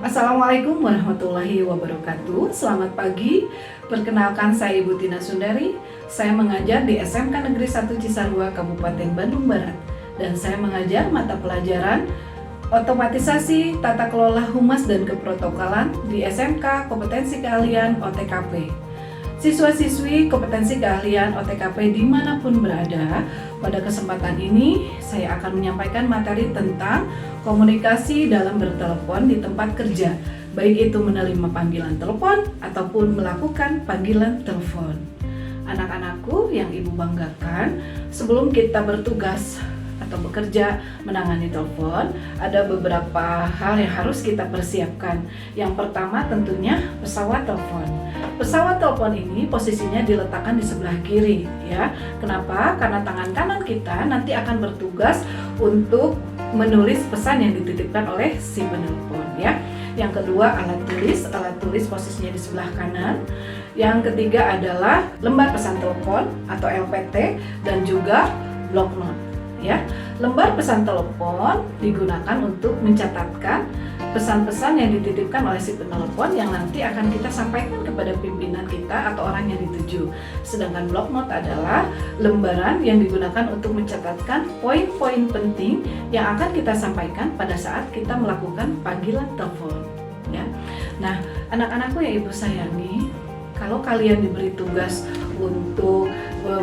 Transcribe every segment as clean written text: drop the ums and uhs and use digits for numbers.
Assalamualaikum warahmatullahi wabarakatuh. Selamat pagi. Perkenalkan, saya Ibu Tina Sundari. Saya mengajar di SMK Negeri 1 Cisarua, Kabupaten Bandung Barat. Dan saya mengajar mata pelajaran Otomatisasi Tata Kelola Humas dan Keprotokolan di SMK Kompetensi Keahlian OTKP. Siswa-siswi kompetensi keahlian OTKP dimanapun berada, pada kesempatan ini saya akan menyampaikan materi tentang komunikasi dalam bertelepon di tempat kerja, baik itu menerima panggilan telepon ataupun melakukan panggilan telepon. Anak-anakku yang Ibu banggakan, sebelum kita bertugas atau bekerja menangani telepon, ada beberapa hal yang harus kita persiapkan. Yang pertama tentunya pesawat telepon. Pesawat telepon ini posisinya diletakkan di sebelah kiri, ya. Kenapa? Karena tangan kanan kita nanti akan bertugas untuk menulis pesan yang dititipkan oleh si penelpon, ya. Yang kedua, alat tulis posisinya di sebelah kanan. Yang ketiga adalah lembar pesan telepon atau LPT dan juga blok not, ya. Lembar pesan telepon digunakan untuk mencatatkan pesan-pesan yang dititipkan oleh si penelpon yang nanti akan kita sampaikan kepada pimpinan kita atau orang yang dituju. Sedangkan blok not adalah lembaran yang digunakan untuk mencatatkan poin-poin penting yang akan kita sampaikan pada saat kita melakukan panggilan telepon, ya. Nah, anak-anakku yang Ibu sayangi, kalau kalian diberi tugas untuk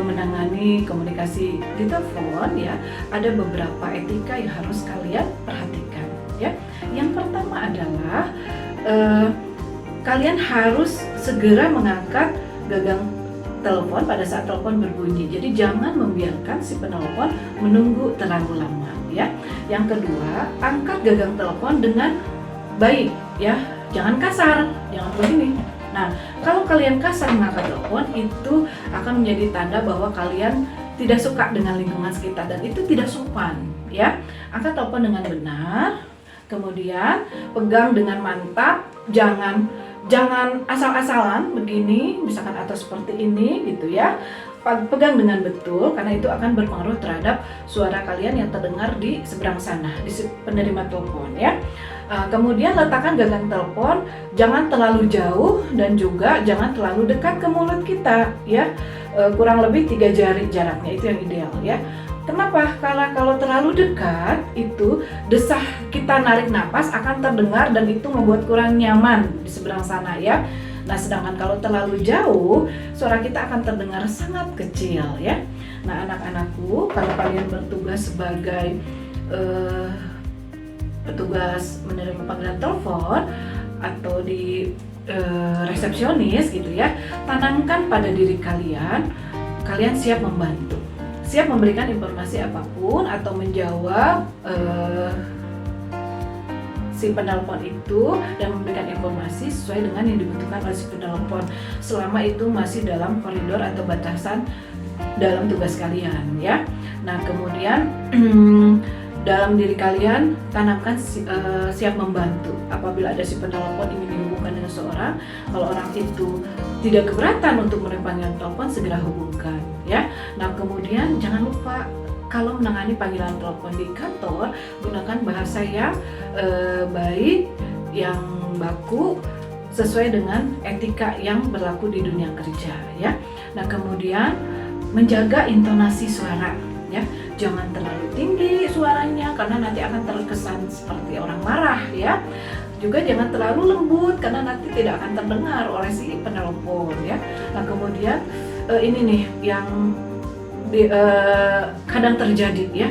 menangani komunikasi di telepon, ya, ada beberapa etika yang harus kalian perhatikan, ya. Yang pertama adalah kalian harus segera mengangkat gagang telepon pada saat telepon berbunyi. Jadi jangan membiarkan si penelpon menunggu terlalu lama, ya. Yang kedua, angkat gagang telepon dengan baik, ya. Jangan kasar, jangan begini. Nah, kalau kalian kasar mengangkat telepon, itu akan menjadi tanda bahwa kalian tidak suka dengan lingkungan sekitar dan itu tidak sopan, ya. Angkat telepon dengan benar, kemudian pegang dengan mantap, jangan asal-asalan begini, misalkan atau seperti ini gitu, ya. Pegang dengan betul karena itu akan berpengaruh terhadap suara kalian yang terdengar di seberang sana, di penerima telepon, ya. Kemudian letakkan gagang telepon jangan terlalu jauh dan juga jangan terlalu dekat ke mulut kita, ya. Kurang lebih 3 jari jaraknya, itu yang ideal, ya. Kenapa? Karena kalau terlalu dekat itu desah kita narik napas akan terdengar dan itu membuat kurang nyaman di seberang sana, ya. Nah, sedangkan kalau terlalu jauh, suara kita akan terdengar sangat kecil, ya. Nah, anak-anakku, kalau kalian bertugas sebagai petugas menerima panggilan telepon atau di resepsionis gitu, ya, tanamkan pada diri kalian siap membantu, siap memberikan informasi apapun atau menjawab si penelpon itu dan memberikan informasi sesuai dengan yang dibutuhkan oleh si penelpon selama itu masih dalam koridor atau batasan dalam tugas kalian, ya. Nah, kemudian dalam diri kalian tanamkan siap membantu apabila ada si penelpon ingin dihubungkan dengan seorang. Kalau orang itu tidak keberatan untuk menerima panggilan telepon, segera hubungkan, ya. Nah, kemudian jangan lupa kalau menangani panggilan telepon di kantor, gunakan bahasa yang baik, yang baku, sesuai dengan etika yang berlaku di dunia kerja, ya. Nah, kemudian menjaga intonasi suara, ya. Jangan terlalu tinggi suaranya karena nanti akan terkesan seperti orang marah, ya. Juga jangan terlalu lembut karena nanti tidak akan terdengar oleh si penelpon, ya. Nah, kemudian ini nih yang kadang terjadi, ya.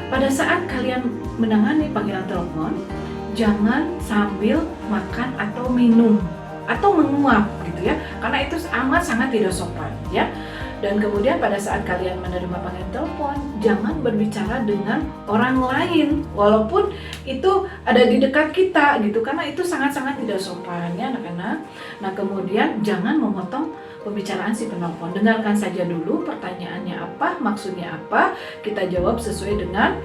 Pada saat kalian menangani panggilan telepon, jangan sambil makan atau minum atau menguap gitu, ya, karena itu amat sangat tidak sopan, ya. Dan kemudian pada saat kalian menerima panggilan telepon, jangan berbicara dengan orang lain walaupun itu ada di dekat kita gitu, karena itu sangat-sangat tidak sopan, ya, anak-anak. Nah, kemudian jangan memotong pembicaraan si penelpon. Dengarkan saja dulu pertanyaannya apa, maksudnya apa, kita jawab sesuai dengan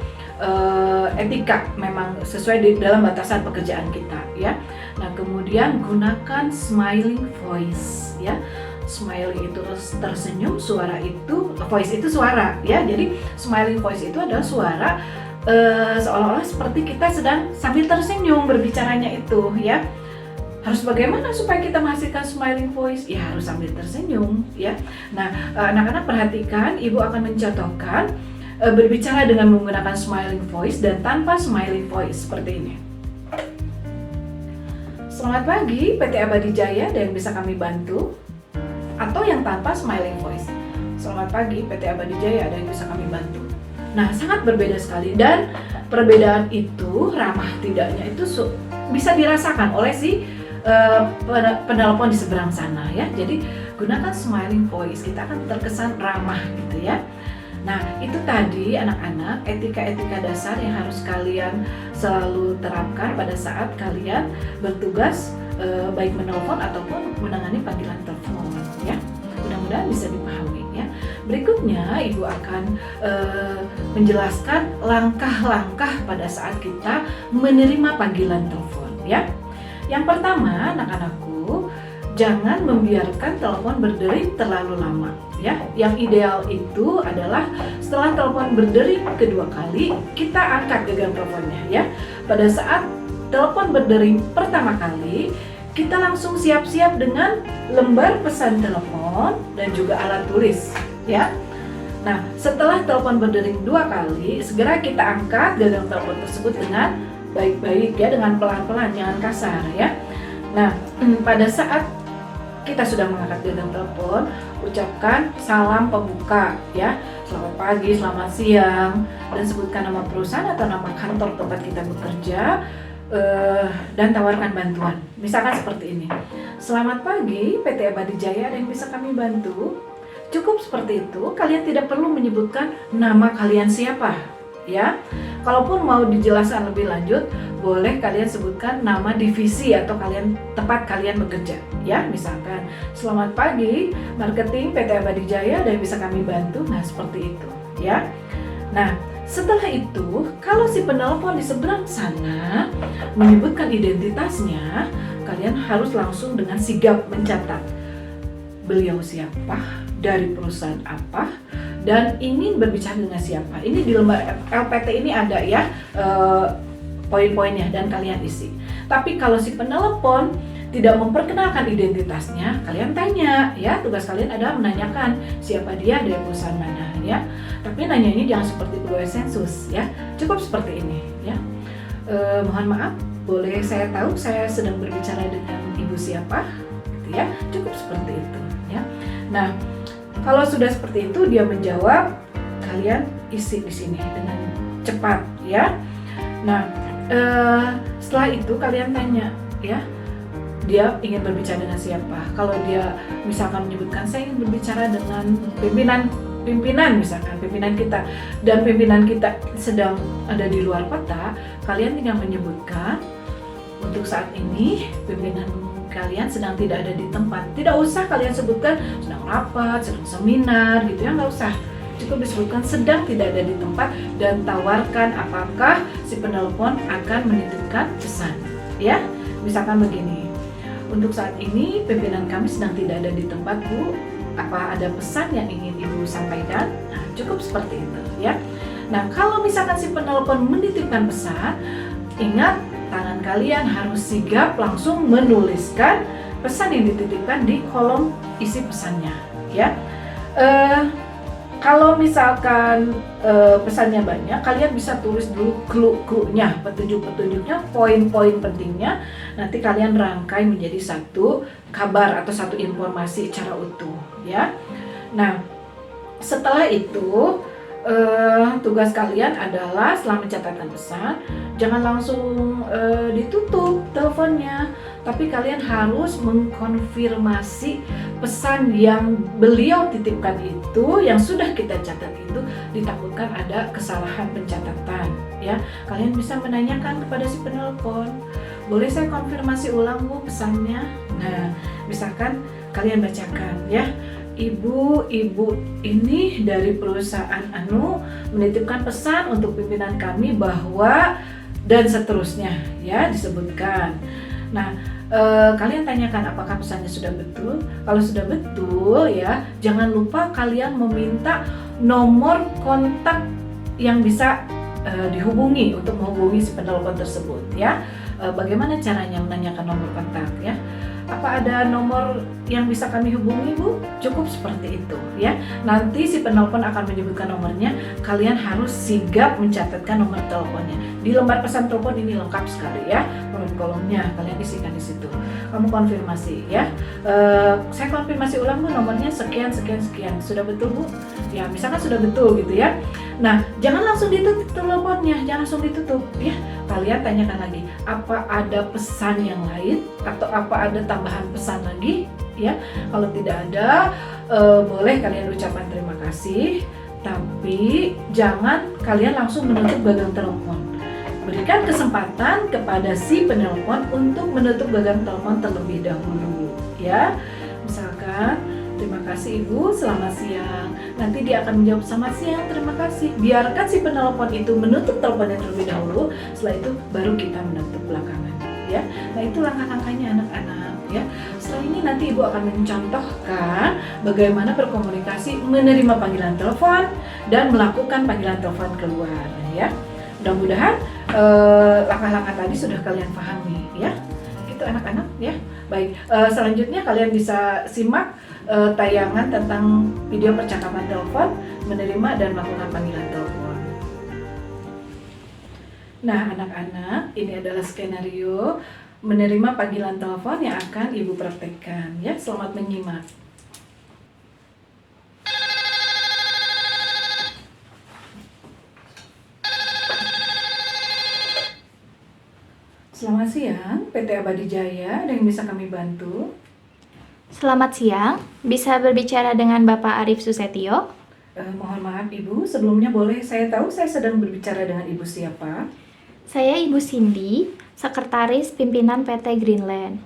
etika, memang sesuai dalam batasan pekerjaan kita, ya. Nah, kemudian gunakan smiling voice, ya. Smiling itu tersenyum, suara itu, voice itu suara, ya. Jadi smiling voice itu adalah suara seolah-olah seperti kita sedang sambil tersenyum berbicaranya itu ya. Harus bagaimana supaya kita menghasilkan smiling voice? Ya harus sambil tersenyum ya. Nah, anak-anak perhatikan, ibu akan mencontohkan berbicara dengan menggunakan smiling voice dan tanpa smiling voice seperti ini. Selamat pagi PT Abadi Jaya, ada yang bisa kami bantu? Atau yang tanpa smiling voice. Selamat pagi PT Abadi Jaya, ada yang bisa kami bantu? Nah, sangat berbeda sekali, dan perbedaan itu ramah tidaknya itu bisa dirasakan oleh si penelpon di seberang sana ya. Jadi gunakan smiling voice, kita akan terkesan ramah gitu ya. Nah, itu tadi anak-anak etika-etika dasar yang harus kalian selalu terapkan pada saat kalian bertugas baik menelpon ataupun menangani panggilan telepon ya. Mudah-mudahan bisa dipahami ya. Berikutnya ibu akan menjelaskan langkah-langkah pada saat kita menerima panggilan telepon ya. Yang pertama, anak-anakku, jangan membiarkan telepon berdering terlalu lama ya. Yang ideal itu adalah setelah telepon berdering kedua kali, kita angkat genggam teleponnya ya. Pada saat telepon berdering pertama kali, kita langsung siap-siap dengan lembar pesan telepon dan juga alat tulis ya. Nah, setelah telepon berdering dua kali, segera kita angkat genggam telepon tersebut dengan baik-baik ya, dengan pelan-pelan, jangan kasar ya. Nah, pada saat kita sudah mengangkat genggam telepon, ucapkan salam pembuka ya. Selamat pagi, selamat siang, dan sebutkan nama perusahaan atau nama kantor tempat kita bekerja, dan tawarkan bantuan. Misalkan seperti ini. Selamat pagi, PT Abadi Jaya, ada yang bisa kami bantu? Cukup seperti itu, kalian tidak perlu menyebutkan nama kalian siapa ya. Kalaupun mau dijelaskan lebih lanjut, boleh kalian sebutkan nama divisi atau tempat kalian bekerja ya. Misalkan, selamat pagi, marketing PT Abadi Jaya, ada yang bisa kami bantu? Nah, seperti itu ya. Nah, setelah itu, kalau si penelpon di seberang sana menyebutkan identitasnya, kalian harus langsung dengan sigap mencatat beliau siapa, dari perusahaan apa, dan ingin berbicara dengan siapa. Ini di lembar LPT ini ada ya poin-poinnya, dan kalian isi. Tapi kalau si penelpon tidak memperkenalkan identitasnya, kalian tanya ya. Tugas kalian adalah menanyakan siapa dia, dari perusahaan mana ya. Tapi nanyanya jangan seperti pegawai sensus ya. Cukup seperti ini ya. Mohon maaf, boleh saya tahu saya sedang berbicara dengan ibu siapa gitu ya. Cukup seperti itu ya. Nah, kalau sudah seperti itu dia menjawab, kalian isi di sini dengan cepat ya. Nah, setelah itu kalian tanya ya, dia ingin berbicara dengan siapa. Kalau dia misalkan menyebutkan saya ingin berbicara dengan pimpinan misalkan, pimpinan kita, dan pimpinan kita sedang ada di luar kota, kalian tinggal menyebutkan untuk saat ini pimpinan kalian sedang tidak ada di tempat. Tidak usah kalian sebutkan sedang rapat, sedang seminar gitu ya, nggak usah. Cukup disebutkan sedang tidak ada di tempat dan tawarkan apakah si penelpon akan menitipkan pesan ya. Misalkan begini, untuk saat ini pimpinan kami sedang tidak ada di tempat Bu, apa ada pesan yang ingin Ibu sampaikan? Nah, cukup seperti itu ya. Nah, kalau misalkan si penelpon menitipkan pesan, ingat tangan kalian harus sigap langsung menuliskan pesan yang dititipkan di kolom isi pesannya ya. Kalau misalkan pesannya banyak, kalian bisa tulis dulu clue-nya, petunjuk-petunjuknya, poin-poin pentingnya. Nanti kalian rangkai menjadi satu kabar atau satu informasi secara utuh ya. Nah, setelah itu tugas kalian adalah setelah mencatatkan pesan, jangan langsung ditutup teleponnya, tapi kalian harus mengkonfirmasi pesan yang beliau titipkan itu, yang sudah kita catat itu, ditakutkan ada kesalahan pencatatan ya. Kalian bisa menanyakan kepada si penelpon, boleh saya konfirmasi ulang Bu pesannya? Nah, misalkan kalian bacakan ya, Ibu ini dari perusahaan Anu menitipkan pesan untuk pimpinan kami bahwa, dan seterusnya ya, disebutkan. Nah, kalian tanyakan apakah pesannya sudah betul. Kalau sudah betul ya, jangan lupa kalian meminta nomor kontak yang bisa dihubungi untuk menghubungi si penelpon tersebut ya. Bagaimana caranya menanyakan nomor kontak ya? Apa ada nomor yang bisa kami hubungi, Bu? Cukup seperti itu ya. Nanti si penelpon akan menyebutkan nomornya, kalian harus sigap mencatatkan nomor teleponnya. Di lembar pesan telepon ini lengkap sekali ya, kolom-kolomnya kalian isikan di situ. Kamu konfirmasi ya. Saya konfirmasi ulang, Bu, nomornya sekian sekian sekian. Sudah betul, Bu? Ya, misalkan sudah betul gitu ya. Nah, jangan langsung ditutup teleponnya, jangan langsung ditutup ya. Kalian tanyakan lagi, apa ada pesan yang lain atau apa ada tambahan pesan lagi ya. Kalau tidak ada, boleh kalian ucapkan terima kasih, tapi jangan kalian langsung menutup gagang telepon. Berikan kesempatan kepada si penelpon untuk menutup gagang telepon terlebih dahulu ya. Misalkan, terima kasih Ibu, selamat siang. Nanti dia akan menjawab selamat siang, terima kasih. Biarkan si penelpon itu menutup teleponnya terlebih dahulu, setelah itu baru kita menutup belakangan ya. Nah, itu langkah-langkahnya anak-anak ya. Setelah ini nanti Ibu akan mencontohkan bagaimana berkomunikasi, menerima panggilan telepon dan melakukan panggilan telepon keluar ya. Mudah-mudahan langkah-langkah tadi sudah kalian pahami ya. Gitu anak-anak ya. Baik, selanjutnya kalian bisa simak tayangan tentang video percakapan telepon, menerima dan melakukan panggilan telepon. Nah, anak-anak, ini adalah skenario menerima panggilan telepon yang akan Ibu praktekkan ya. Selamat menyimak. Selamat siang, PT Abadi Jaya, ada yang bisa kami bantu? Selamat siang, bisa berbicara dengan Bapak Arif Susetio? Mohon maaf Ibu, sebelumnya boleh saya tahu saya sedang berbicara dengan Ibu siapa? Saya Ibu Cindy, Sekretaris Pimpinan PT Greenland.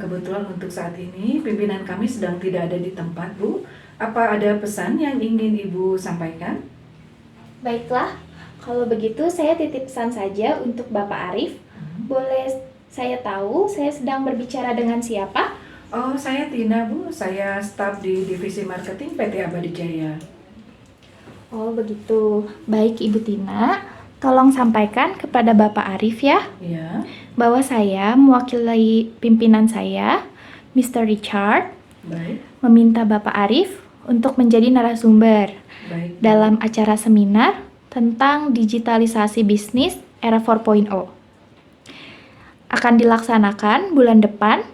Kebetulan untuk saat ini pimpinan kami sedang tidak ada di tempat, Bu. Apa ada pesan yang ingin Ibu sampaikan? Baiklah, kalau begitu saya titip pesan saja untuk Bapak Arif. Boleh saya tahu saya sedang berbicara dengan siapa? Oh, saya Tina, Bu. Saya staf di Divisi Marketing PT Abadi Jaya. Oh, begitu. Baik, Ibu Tina. Tolong sampaikan kepada Bapak Arif ya, Ya, bahwa saya mewakili pimpinan saya, Mr. Richard, baik, meminta Bapak Arif untuk menjadi narasumber baik. dalam acara seminar tentang digitalisasi bisnis era 4.0. Akan dilaksanakan bulan depan,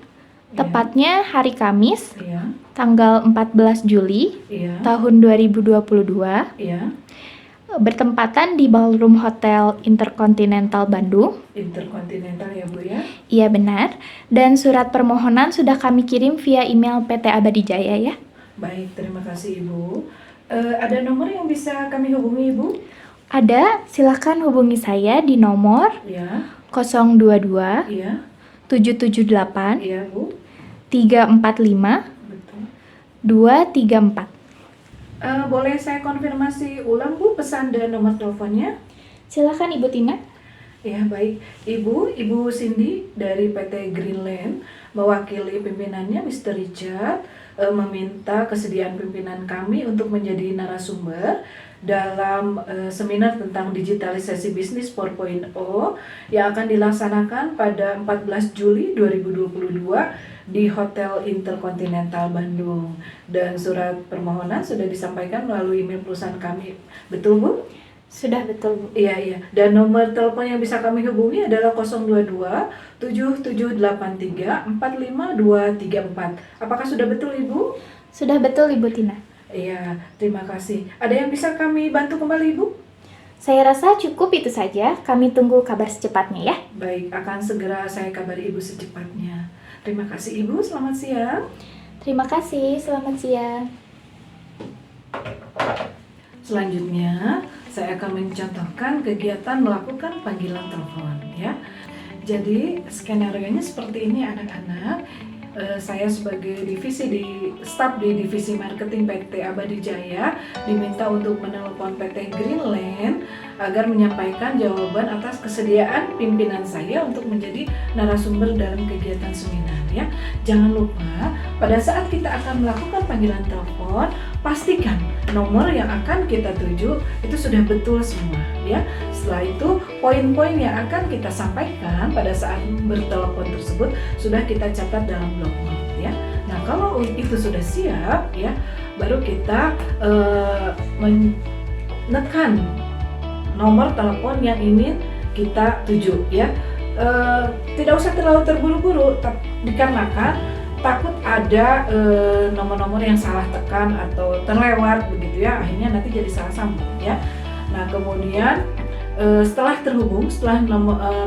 tepatnya hari Kamis, Iya, tanggal 14 Juli iya, tahun 2022, iya. bertempatan di Ballroom Hotel Intercontinental Bandung. Interkontinental ya, Bu ya. Iya benar, dan surat permohonan sudah kami kirim via email PT Abadi Jaya ya. Baik, terima kasih Ibu. Ada nomor yang bisa kami hubungi Ibu? Ada, silakan hubungi saya di nomor Ya, 022 iya, 778 iya Bu. 345 Betul. 234. Boleh saya konfirmasi ulang Bu pesan dan nomor teleponnya? Silakan Ibu Tina. Ya baik, Ibu Cindy dari PT Greenland mewakili pimpinannya Mr. Richard meminta kesediaan pimpinan kami untuk menjadi narasumber dalam seminar tentang digitalisasi bisnis 4.0 yang akan dilaksanakan pada 14 Juli 2022 di Hotel Intercontinental Bandung. Dan surat permohonan sudah disampaikan melalui email perusahaan kami. Betul Bu? Sudah betul Bu. Iya. Dan nomor telepon yang bisa kami hubungi adalah 022 7783 45234. Apakah sudah betul Ibu? Sudah betul Ibu Tina. Iya, terima kasih. Ada yang bisa kami bantu kembali Ibu? Saya rasa cukup itu saja. Kami tunggu kabar secepatnya ya. Baik, akan segera saya kabari Ibu secepatnya. Terima kasih Ibu, selamat siang. Terima kasih, selamat siang. Selanjutnya, saya akan mencontohkan kegiatan melakukan panggilan telepon ya. Jadi, skenario-nya seperti ini anak-anak. Saya sebagai staf di divisi marketing PT Abadi Jaya diminta untuk menelpon PT Greenland agar menyampaikan jawaban atas kesediaan pimpinan saya untuk menjadi narasumber dalam kegiatan seminar ya. Jangan lupa pada saat kita akan melakukan panggilan telepon, pastikan nomor yang akan kita tuju itu sudah betul semua ya. Setelah itu poin-poin yang akan kita sampaikan pada saat bertelepon tersebut sudah kita catat dalam blok note ya. Nah kalau itu sudah siap ya, baru kita menekan nomor telepon yang ingin kita tuju ya. Tidak usah terlalu terburu-buru dikarenakan takut ada nomor-nomor yang salah tekan atau terlewat begitu ya, akhirnya nanti jadi salah sambung ya. Nah kemudian setelah terhubung, setelah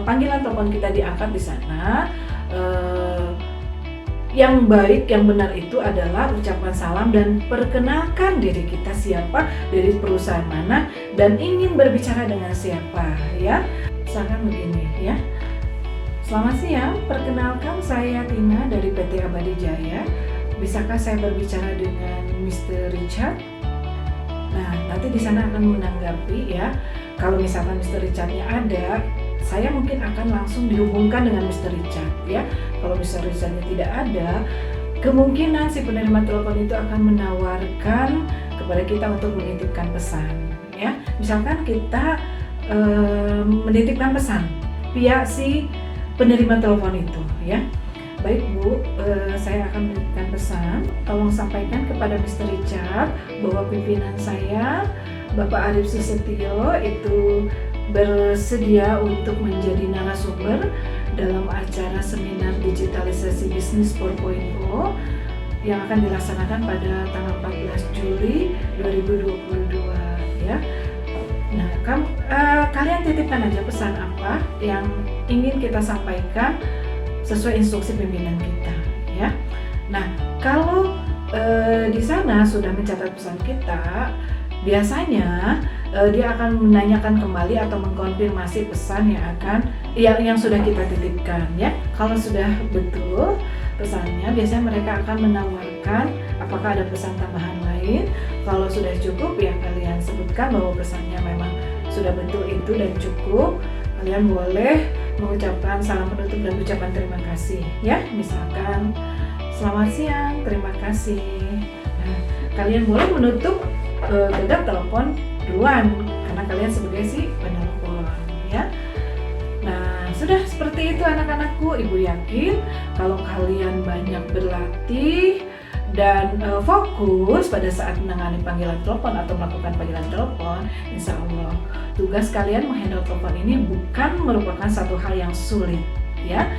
panggilan telepon kita diangkat di sana, yang baik, yang benar itu adalah ucapan salam dan perkenalkan diri kita siapa, dari perusahaan mana, dan ingin berbicara dengan siapa ya. Misalkan begini ya, selamat siang, perkenalkan saya Tina dari PT Abadi Jaya. Bisakah saya berbicara dengan Mr. Richard? Nah, nanti di sana akan menanggapi ya. Kalau misalkan Mr. Richardnya ada, saya mungkin akan langsung dihubungkan dengan Mr. Richard ya. Kalau Mr. Richardnya tidak ada, kemungkinan si penerima telepon itu akan menawarkan kepada kita untuk menitipkan pesan ya. Misalkan kita menitipkan pesan via si penerima telepon itu ya. Baik Bu, saya akan menitipkan pesan, tolong sampaikan kepada Mr. Richard bahwa pimpinan saya Bapak Arif Susetio itu bersedia untuk menjadi narasumber dalam acara seminar digitalisasi bisnis 4.0 yang akan dilaksanakan pada tanggal 14 Juli 2022 ya. Nah, kalian titipkan aja pesan apa yang ingin kita sampaikan sesuai instruksi pimpinan kita ya. Nah, kalau di sana sudah mencatat pesan kita, biasanya dia akan menanyakan kembali atau mengkonfirmasi pesan yang sudah kita titipkan ya. Kalau sudah betul pesannya, biasanya mereka akan menawarkan apakah ada pesan tambahan lain. Kalau sudah cukup ya kalian sebutkan bahwa pesannya memang sudah betul itu dan cukup. Kalian boleh mengucapkan salam penutup dan ucapan terima kasih ya. Misalkan selamat siang, terima kasih. Nah, kalian boleh menutup genggam telepon duluan karena kalian sebagai si penelpon ya. Nah, sudah seperti itu anak-anakku. Ibu yakin kalau kalian banyak berlatih dan fokus pada saat menangani panggilan telepon atau melakukan panggilan telepon, insya Allah tugas kalian menghandle telepon ini bukan merupakan satu hal yang sulit ya.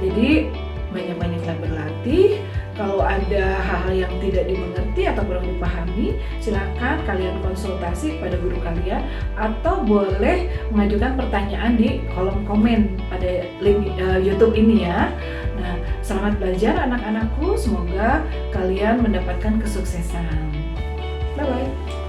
Jadi banyak-banyaklah berlatih. Kalau ada hal-hal yang tidak dimengerti atau kurang dipahami, silakan kalian konsultasi kepada guru kalian atau boleh mengajukan pertanyaan di kolom komen pada link YouTube ini ya. Nah, selamat belajar anak-anakku, semoga kalian mendapatkan kesuksesan. Bye-bye.